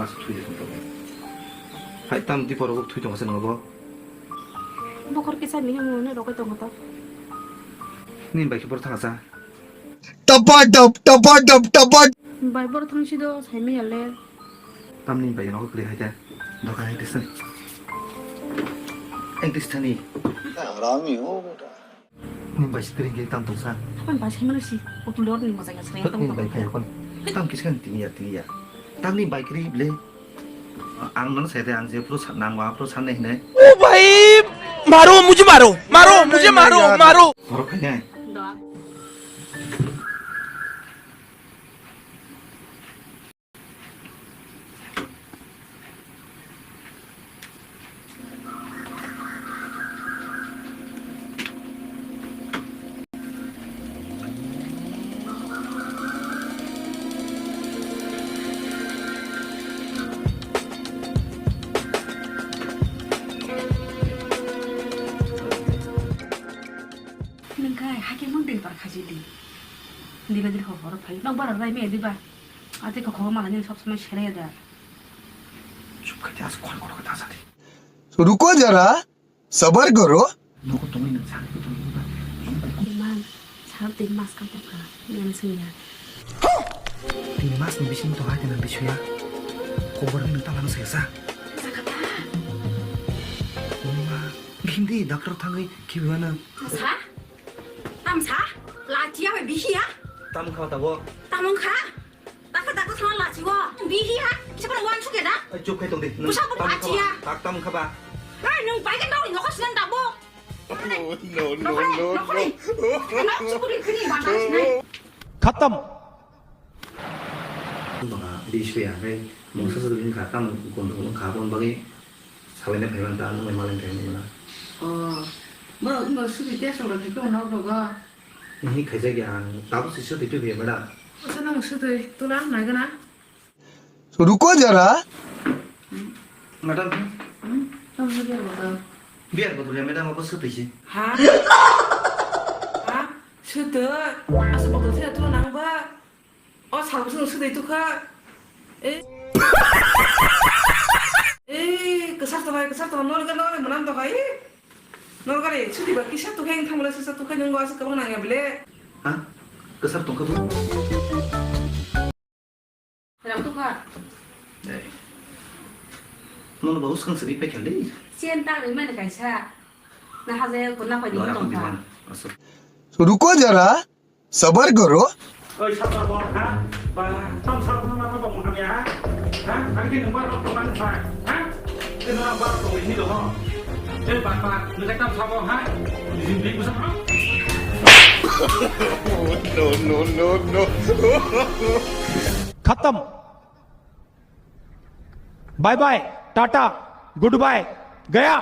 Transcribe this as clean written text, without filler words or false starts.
마스 투이 좀 또. 하이 땀 뒤버러고 투이 좀 하세요 거. 뭐 그렇게 살면 형은 너가 또 거다. 님 바이크 버터 타가자. Tepat. 말벌 당시도 삶이 열래. 땀님 바이크 너가 그래 하자. 너가 해 됐어. 앵티스타니. हरामी हो बेटा 님 바이크 들인 게땀 동산. 한번 맛이 해면시 어떤 러닝 맞아 그냥 그냥 님 또 바이크 약간 땀 기스간 띵이야. 땀님 바이크리 블레. 앙는 세대 안제 프로 남과 프로 산내 네. ओ भाई मारो मुझे मारो 바로 그냥. 너. नोंखाय हाके मंदिर बार खाजिदि निबेदि खबर फाइ नों बार राय मे दिबा आते को खबर माने सब समय छेड़े दा चुप कर जा कॉल करो ता साथी तो रुको जरा सबर करो 너고 동이는 잘 동이는 이만 사람들 마스크 벗고 연습이야 니 마스 니 비신 또 하게 난 비셔야 고버는 따라는 세사 사카타 엄마 근데 닥터 탕이 기회는 사? 땀사? 라지야 왜 비히야? 땀 가다고 땀은가? 따카따카 상한 라지고 비히야? 시발 완축해다? 쭉 해도 돼 부사부 라지야 땀 가봐 아, 너 빨간 나오리 너가 쓰는다고? no 나 죽으리 그니 망가지네 खत्म 너가 리슈야 왜 몽서서 그 가땀 곤도 가본 방에 사회내 배만 따는 거 말은 되는 거나 뭐 수비 대서 그렇게 좀 나오다가 이 가족이야 나도 스스로 되게 배워라 저는 수도 또 나, 나이거나? तो रुको जरा मैडम 좀 소리야 뭐다 biar betul ya madam apa sudah sih 하? 하? 수도 아서 먹도 새야 또 나봐 사무실 수도 있고 그 사또 너가 뭐난 더 가이? 너가 래 수디 밖에 사또 행 탐을 해서 사또 가는 거 와서 그만 안 해볼래? ah kesar tong kamu 그럼 또 가. 네 너는 baru sekarang sedih pekel deh 先当人们的感谢那还是不那会 lo 领 aku 动 di 他 mana masuk तो रुको जरा सबर करो ơi sao bàบอกฮะbàต้องsao nó cóบอกทำยังฮะanh kia đừng qua đâu tụi anh phải hả cái nó qua tụi mình đi được không cái bà người ta saoบอกฮะdìm đi của sao no खत्म bye bye tata goodbye गया